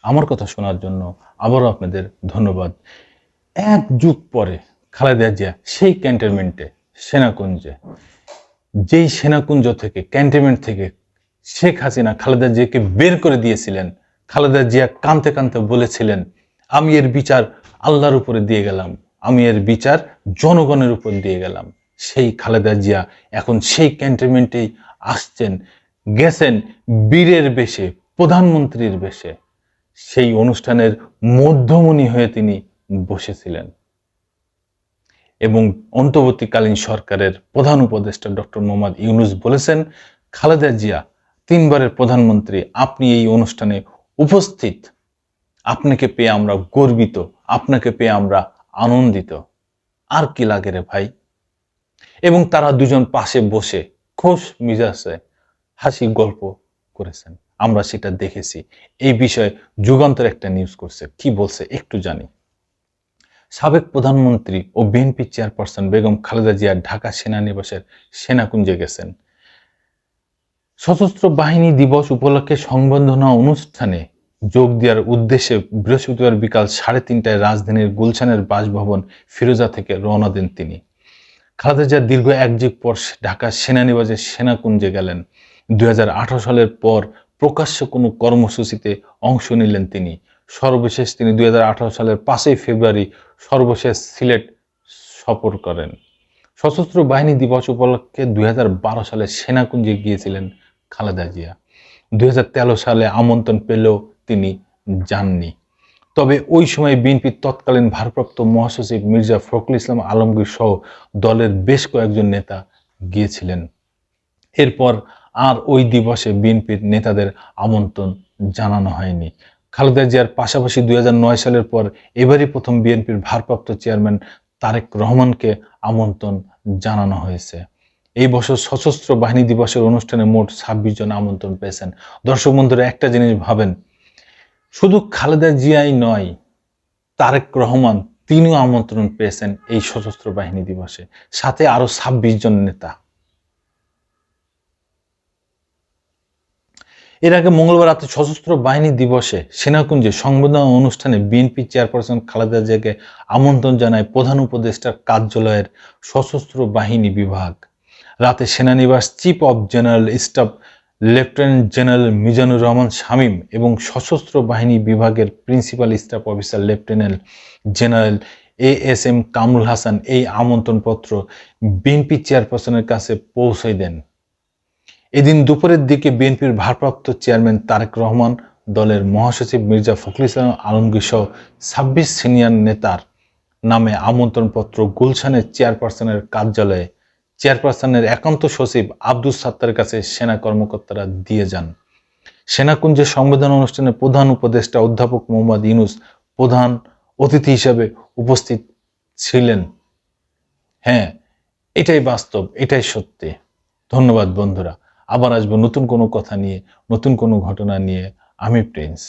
আমার কথা শোনার জন্য আবারও আপনাদের ধন্যবাদ। এক যুগ পরে খালেদা জিয়া সেই ক্যান্টনমেন্টে সেনাকুঞ্জে, যেই সেনাকুঞ্জ থেকে ক্যান্টনমেন্ট থেকে শেখ হাসিনা খালেদা জিয়াকে বের করে দিয়েছিলেন, খালেদা জিয়া কাঁদতে কাঁদতে বলেছিলেন, আমি এর বিচার আল্লাহর উপরে দিয়ে গেলাম, আমি এর বিচার জনগণের উপর দিয়ে গেলাম। সেই খালেদা জিয়া এখন সেই ক্যান্টনমেন্টেই আসছেন, গেছেন বীরের বেশে, প্রধানমন্ত্রীর বেশে। সেই অনুষ্ঠানের মধ্যমণি হয়ে তিনি বসেছিলেন এবং অন্তর্বর্তীকালীন সরকারের প্রধান উপদেষ্টা ডক্টর মোহাম্মদ ইউনূস বলেছেন, খালেদা জিয়া 3 বারের প্রধানমন্ত্রী, আপনি এই অনুষ্ঠানে উপস্থিত, আপনাকে পেয়ে আমরা গর্বিত, আপনাকে পেয়ে আমরা আনন্দিত। আর কি লাগে রে ভাই? এবং তারা দুজন পাশে বসে খোশ মিজাজে হাসি গল্প করেছেন, আমরা সেটা দেখেছি। এই বিষয়ে যুগান্তর একটা নিউজ করছে, কি বলছে একটু জানি। সাবেক প্রধানমন্ত্রী ও বিএনপি চেয়ারপারসন বেগম খালেদা জিয়া ঢাকা সেনানিবাসের সেনাকুঞ্জে গেছেন। সশস্ত্র বাহিনী দিবস উপলক্ষে সংবর্ধনা অনুষ্ঠানে যোগ দেওয়ার উদ্দেশ্যে বৃহস্পতিবার বিকাল 3:30টায় রাজধানীর গুলশানের বাসভবন ফিরোজা থেকে রওনা দেন তিনি। খালেদা জিয়া দীর্ঘ এক যুগ পর ঢাকা সেনানিবাসের সেনাকুঞ্জে গেলেন। 2018 সালের পর প্রকাশ্য কোনো কর্মসূচিতে অংশ নিলেন তিনি। সর্বশেষ তিনি 2018 সালের 5 ফেব্রুয়ারি সর্বশেষ সিলেট সফর করেন। সশস্ত্র বাহিনী দিবস উপলক্ষে 2012 সালে সেনাকুঞ্জে গিয়েছিলেন খালেদা জিয়া। 2013 সালে আমন্ত্রণ পেলেও তিনি যাননি। তবে ওই সময় বিএনপির তৎকালীন ভারপ্রাপ্ত মহাসচিব মির্জা ফখরুল ইসলাম আলমগীর সহ দলের বেশ কয়েকজন নেতা গিয়েছিলেন। এরপর আর ওই দিবসে বিএনপির নেতাদের আমন্ত্রণ জানানো হয়নি। খালেদা জিয়ার পাশাপাশি 2009 সালের পর এবারই প্রথম বিএনপির ভারপ্রাপ্ত চেয়ারম্যান তারেক রহমানকে আমন্ত্রণ জানানো হয়েছে। এই বছর সশস্ত্র বাহিনী দিবসের অনুষ্ঠানে মোট 26 জন আমন্ত্রণ পেয়েছেন। দর্শক বন্ধুরা, একটা জিনিস ভাবেন, শুধু খালেদা জিয়াই নয়, তারেক রহমান তিনিও আমন্ত্রণ পেয়েছেন এই সশস্ত্র বাহিনী দিবসে, সাথে আরো 26 জন নেতা। এর আগে মঙ্গলবার রাতে সশস্ত্র বাহিনী দিবসে সেনাকুঞ্জে সংবর্ধনা অনুষ্ঠানে বিএনপি চেয়ারপারসন খালেদা জিয়াকে আমন্ত্রণ জানায় প্রধান উপদেষ্টার কার্যালয়ের সশস্ত্র বাহিনী বিভাগ। রাতে সেনানিবাস chief of general staff lieutenant general Mizanur Rahman Shamim এবং সশস্ত্র বাহিনী বিভাগের principal staff officer lieutenant general ASM Kamrul Hasan এই আমন্ত্রণপত্র বিএনপি চেয়ারপারসনের কাছে পৌঁছে দেন। এদিন দুপুরের দিকে বিএনপির ভারপ্রাপ্ত চেয়ারম্যান তারেক রহমান, দলের মহাসচিব মির্জা ফখরুল ইসলাম আলমগীর সহ 26 সিনিয়র নেতার নামে আমন্ত্রণপত্র গুলশানের চেয়ারপারসনের কার্যালয়ে চেয়ারপারসনের একান্ত সচিব আব্দুস সাত্তারের কাছে সেনা কর্মকর্তারা দিয়ে যান। সেনাকুঞ্জের সংবর্ধনা অনুষ্ঠানে প্রধান উপদেষ্টা অধ্যাপক মোহাম্মদ ইউনূস প্রধান অতিথি হিসেবে উপস্থিত ছিলেন। হ্যাঁ, এটাই বাস্তব, এটাই সত্যি। ধন্যবাদ বন্ধুরা, আবার আসবো নতুন কোনো কথা নিয়ে, নতুন কোনো ঘটনা নিয়ে। আমি প্রিন্স।